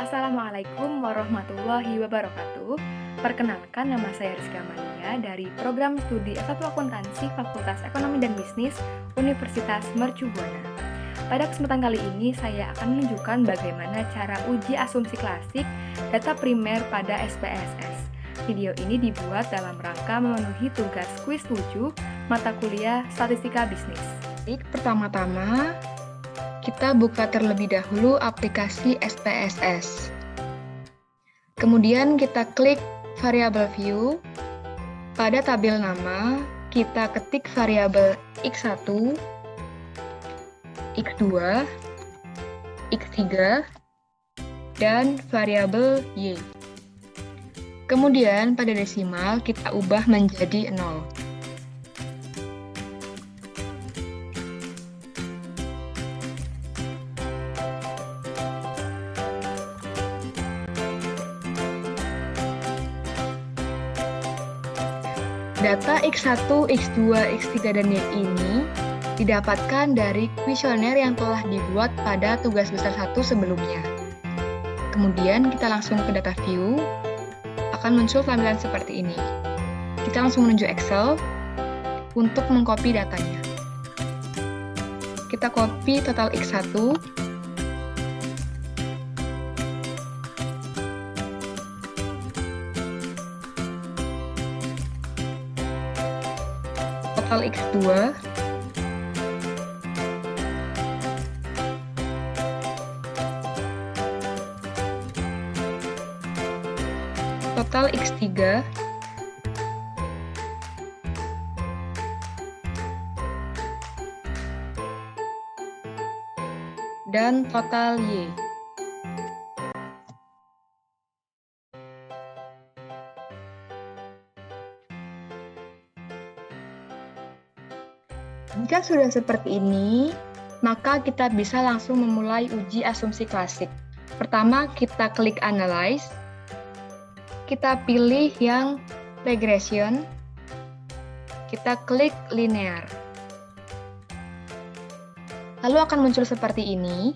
Assalamualaikum warahmatullahi wabarakatuh. Perkenalkan, nama saya Rizka Mania dari Program Studi S1 Akuntansi Fakultas Ekonomi dan Bisnis Universitas Mercu Buana. Pada kesempatan kali ini, saya akan menunjukkan bagaimana cara uji asumsi klasik data primer pada SPSS. Video ini dibuat dalam rangka memenuhi tugas kuis 7 mata kuliah Statistika Bisnis. Pertama-tama, kita buka terlebih dahulu aplikasi SPSS. Kemudian kita klik variabel view. Pada tabel nama, kita ketik variabel X1, X2, X3, dan variabel Y. Kemudian pada desimal kita ubah menjadi 0. Data X1, X2, X3, dan Y ini didapatkan dari kuesioner yang telah dibuat pada tugas besar 1 sebelumnya. Kemudian kita langsung ke data view, akan muncul tampilan seperti ini. Kita langsung menuju Excel untuk mengcopy datanya. Kita copy total X1, total X2, total X3, dan total Y. Jika sudah seperti ini, maka kita bisa langsung memulai uji asumsi klasik. Pertama, kita klik Analyze. Kita pilih yang Regression. Kita klik Linear. Lalu akan muncul seperti ini.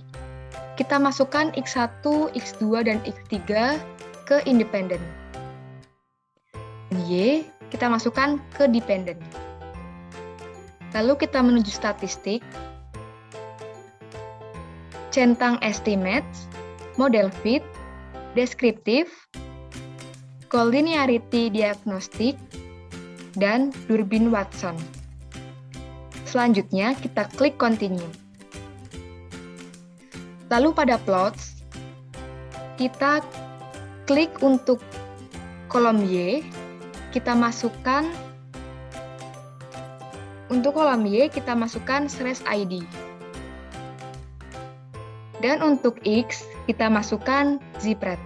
Kita masukkan X1, X2, dan X3 ke independen. Y, kita masukkan ke dependen. Lalu kita menuju statistik, centang estimates, model fit, deskriptif, collinearity diagnostic, dan Durbin Watson. Selanjutnya kita klik continue. Lalu pada plots, kita klik untuk kolom Y, kita masukkan untuk kolom Y, kita masukkan /ID. Dan untuk X, kita masukkan Zpred.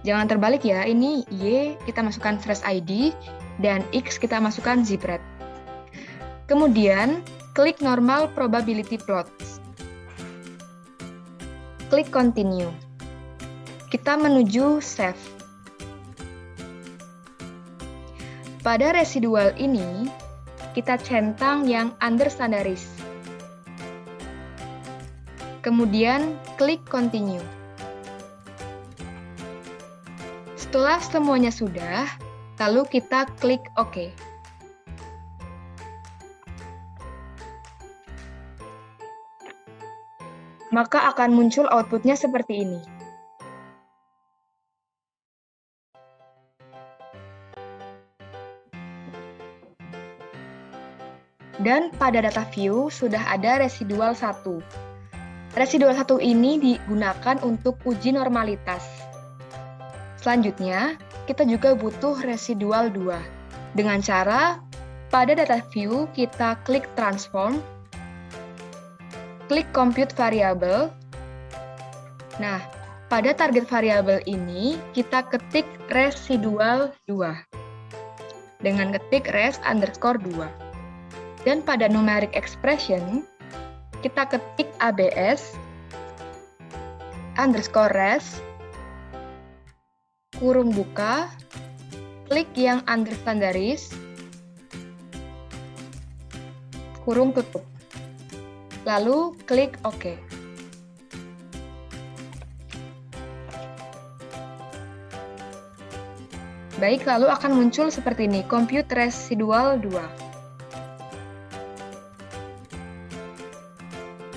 Jangan terbalik ya, ini Y kita masukkan /ID, dan X kita masukkan Zpred. Kemudian, klik Normal Probability Plots. Klik Continue. Kita menuju Save. Pada residual ini, kita centang yang under standaris. Kemudian, klik Continue. Setelah semuanya sudah, lalu kita klik OK. Maka akan muncul outputnya seperti ini. Dan pada data view sudah ada residual 1. Residual 1 ini digunakan untuk uji normalitas. Selanjutnya, kita juga butuh residual 2. Dengan cara, pada data view kita klik transform, klik compute variable. Nah, pada target variabel ini kita ketik residual 2. Dengan ketik res_2. Dan pada numeric expression, kita ketik ABS _res, kurung buka, klik yang under standaris, kurung tutup. Lalu klik OK. Baik, lalu akan muncul seperti ini, compute residual 2.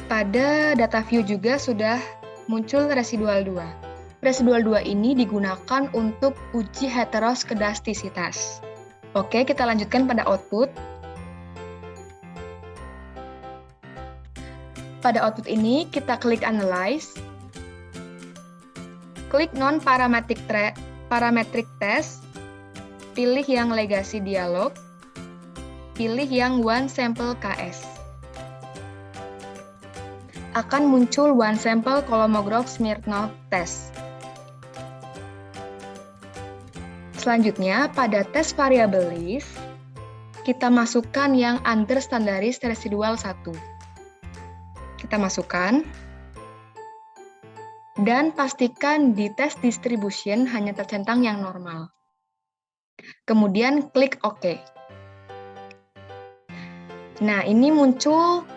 Pada data view juga sudah muncul residual 2. Residual 2 ini digunakan untuk uji heteroskedastisitas. Oke, kita lanjutkan pada output. Pada output ini, kita klik Analyze, klik Non-Parametric Test, pilih yang Legacy Dialog, pilih yang One Sample KS. Akan muncul One Sample Kolmogorov-Smirnov Test. Selanjutnya, pada tes variable list, kita masukkan yang under standardized residual 1. Kita masukkan, dan pastikan di test distribution hanya tercentang yang normal. Kemudian klik OK. Nah, ini muncul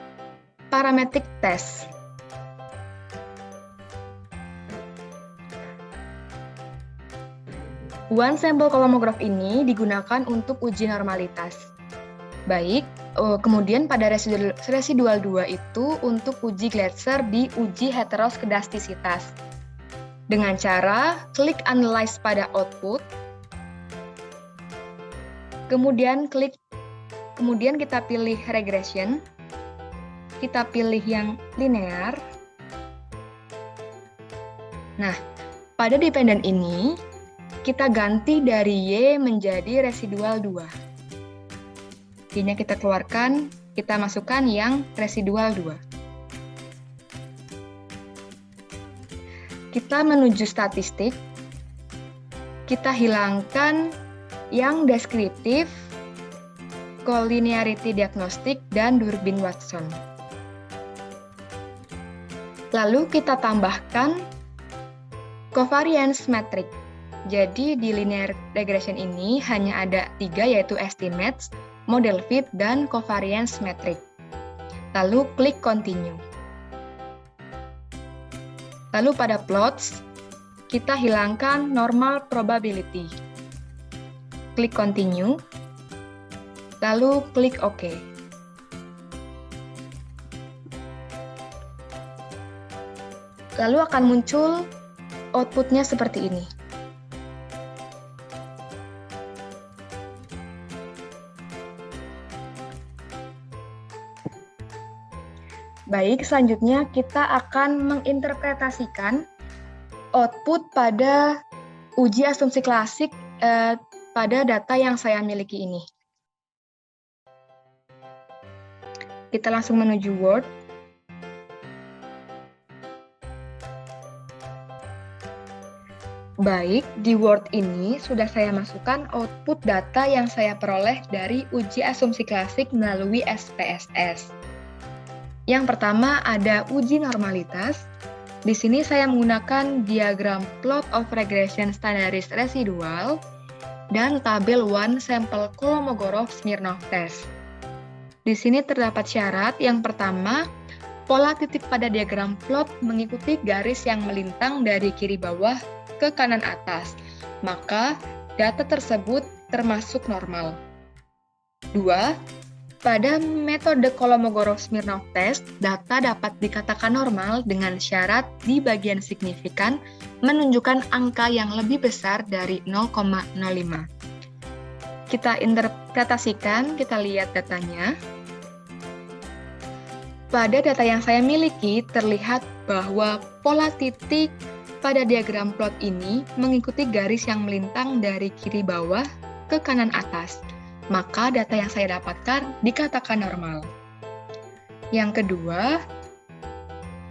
parametric test. One sample kolomograf ini digunakan untuk uji normalitas. Baik, kemudian pada residual 2 itu untuk uji Glatzer di uji heteroskedastisitas. Dengan cara klik Analyze pada output, kemudian kita pilih Regression, kita pilih yang linear. Nah, pada dependent ini, kita ganti dari Y menjadi residual 2. Y-nya kita keluarkan, kita masukkan yang residual 2. Kita menuju statistik, kita hilangkan yang deskriptif, collinearity diagnostik, dan Durbin-Watson. Lalu kita tambahkan covariance metric. Jadi di linear regression ini hanya ada 3, yaitu estimates, model fit, dan covariance metric. Lalu klik continue. Lalu pada plots, kita hilangkan normal probability. Klik continue. Lalu klik OK. Lalu akan muncul outputnya seperti ini. Baik, selanjutnya kita akan menginterpretasikan output pada uji asumsi klasik pada data yang saya miliki ini. Kita langsung menuju Word. Baik, di Word ini sudah saya masukkan output data yang saya peroleh dari uji asumsi klasik melalui SPSS. Yang pertama ada uji normalitas. Di sini saya menggunakan diagram plot of regression standardized residual dan tabel one sample Kolmogorov-Smirnov test. Di sini terdapat syarat. Yang pertama, pola titik pada diagram plot mengikuti garis yang melintang dari kiri bawah ke kanan atas. Maka data tersebut termasuk normal. 2. Pada metode Kolmogorov-Smirnov test, data dapat dikatakan normal dengan syarat di bagian signifikan menunjukkan angka yang lebih besar dari 0,05. Kita interpretasikan, kita lihat datanya. Pada data yang saya miliki, terlihat bahwa pola titik pada diagram plot ini mengikuti garis yang melintang dari kiri bawah ke kanan atas. Maka data yang saya dapatkan dikatakan normal. Yang kedua,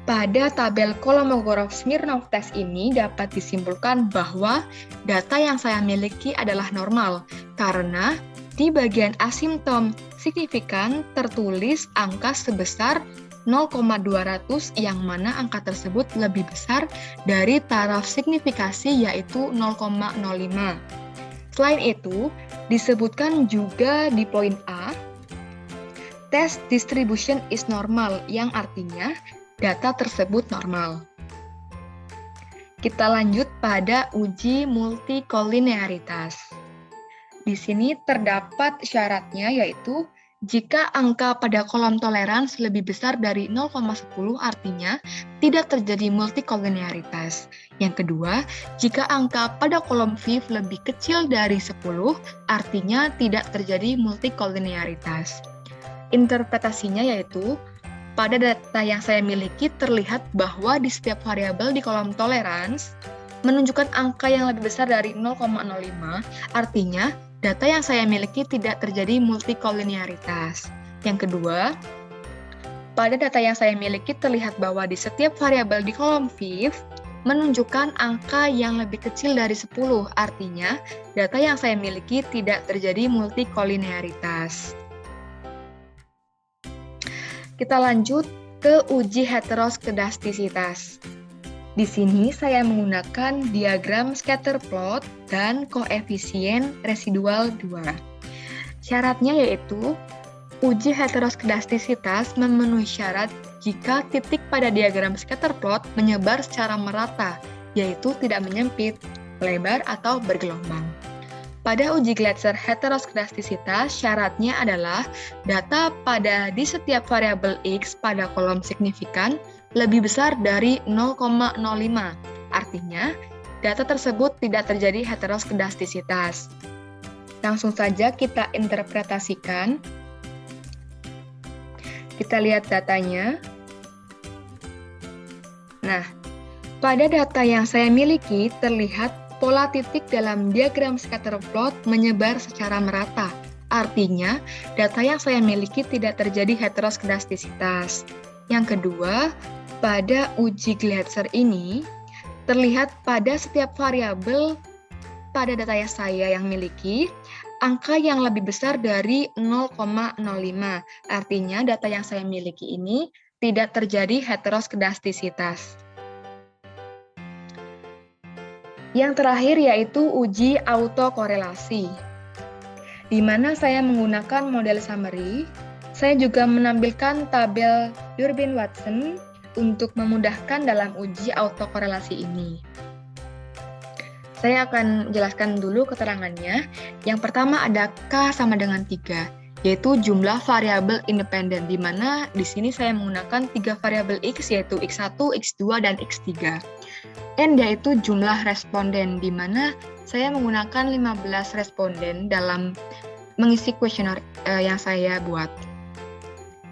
pada tabel Kolmogorov-Smirnov test ini dapat disimpulkan bahwa data yang saya miliki adalah normal karena di bagian asimptom signifikan tertulis angka sebesar 0,200 yang mana angka tersebut lebih besar dari taraf signifikasi yaitu 0,05. Selain itu, disebutkan juga di poin A, test distribution is normal, yang artinya data tersebut normal. Kita lanjut pada uji multikolinearitas. Di sini terdapat syaratnya, yaitu jika angka pada kolom tolerans lebih besar dari 0,10 artinya tidak terjadi multikolinearitas. Yang kedua, jika angka pada kolom VIF lebih kecil dari 10 artinya tidak terjadi multikolinearitas. Interpretasinya yaitu, pada data yang saya miliki terlihat bahwa di setiap variabel di kolom tolerans menunjukkan angka yang lebih besar dari 0,05, artinya data yang saya miliki tidak terjadi multikolinearitas. Yang kedua, pada data yang saya miliki terlihat bahwa di setiap variabel di kolom VIF menunjukkan angka yang lebih kecil dari 10, artinya data yang saya miliki tidak terjadi multikolinearitas. Kita lanjut ke uji heteroskedastisitas. Di sini saya menggunakan diagram scatter plot dan koefisien residual 2. Syaratnya yaitu, uji heteroskedastisitas memenuhi syarat jika titik pada diagram scatter plot menyebar secara merata, yaitu tidak menyempit, lebar, atau bergelombang. Pada uji Gletser heteroskedastisitas, syaratnya adalah data pada di setiap variabel X pada kolom signifikan lebih besar dari 0,05. Artinya, data tersebut tidak terjadi heteroskedastisitas. Langsung saja kita interpretasikan. Kita lihat datanya. Nah, pada data yang saya miliki terlihat pola titik dalam diagram scatter plot menyebar secara merata. Artinya, data yang saya miliki tidak terjadi heteroskedastisitas. Yang kedua, pada uji Gletser ini, terlihat pada setiap variabel pada data yang saya miliki, angka yang lebih besar dari 0,05. Artinya, data yang saya miliki ini tidak terjadi heteroskedastisitas. Yang terakhir yaitu uji autokorelasi, di mana saya menggunakan model summary. Saya juga menampilkan tabel Durbin-Watson untuk memudahkan dalam uji autokorelasi ini. Saya akan jelaskan dulu keterangannya. Yang pertama ada K sama dengan 3, yaitu jumlah variabel independen, di mana di sini saya menggunakan 3 variabel X, yaitu X1, X2, dan X3. N yaitu jumlah responden, di mana saya menggunakan 15 responden dalam mengisi kuesioner yang saya buat.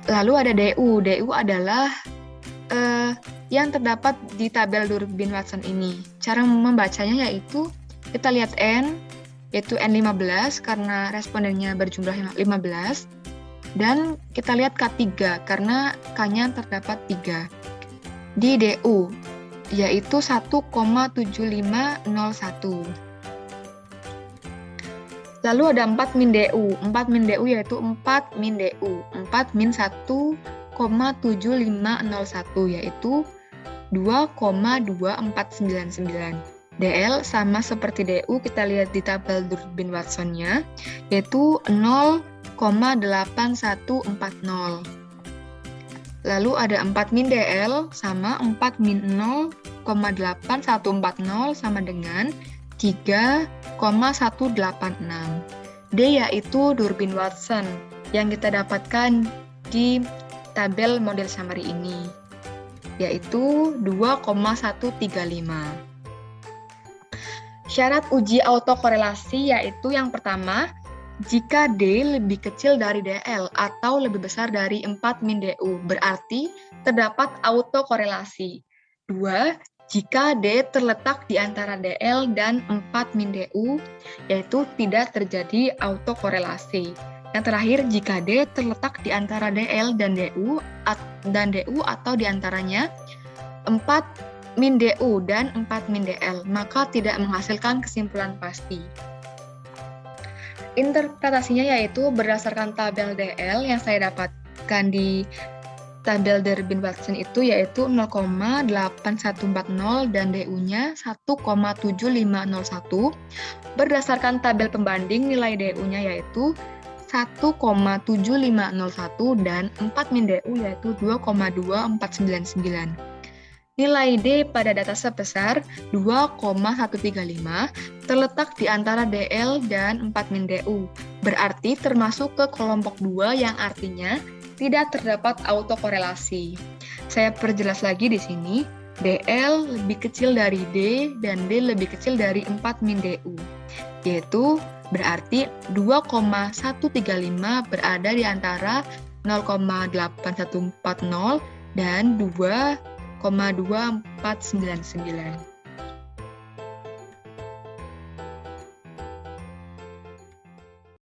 Lalu ada DU. DU adalah yang terdapat di tabel Durbin-Watson ini. Cara membacanya yaitu kita lihat N, yaitu N15 karena respondennya berjumlah 15, dan kita lihat K3 karena K-nya terdapat 3. Di DU, yaitu 1,7501. Lalu ada 4 min DU. 4 min DU yaitu 4 min DU. 4 min 1,7501 yaitu 2,2499. DL sama seperti DU, kita lihat di tabel Durbin-Watson-nya, yaitu 0,8140. Lalu ada 4 min DL sama 4 min 0,8140 sama dengan 3,186. D yaitu Durbin-Watson yang kita dapatkan di tabel model summary ini, yaitu 2,135. Syarat uji autokorelasi yaitu yang pertama, jika D lebih kecil dari DL atau lebih besar dari 4 min DU, berarti terdapat autokorelasi. 2. Jika D terletak di antara DL dan 4 min DU, yaitu tidak terjadi autokorelasi. Yang terakhir, jika D terletak di antara DL dan DU atau di antaranya 4 min DU dan 4 min DL, maka tidak menghasilkan kesimpulan pasti. Interpretasinya yaitu berdasarkan tabel DL yang saya dapatkan di tabel Durbin-Watson itu, yaitu 0,8140 dan DU-nya 1,7501. Berdasarkan tabel pembanding, nilai DU-nya yaitu 1,7501 dan 4 min DU yaitu 2,2499. Nilai D pada data sebesar 2,135 terletak di antara DL dan 4-DU, berarti termasuk ke kelompok 2 yang artinya tidak terdapat autokorelasi. Saya perjelas lagi di sini, DL lebih kecil dari D dan D lebih kecil dari 4-DU, yaitu berarti 2,135 berada di antara 0,8140 dan 2,2499.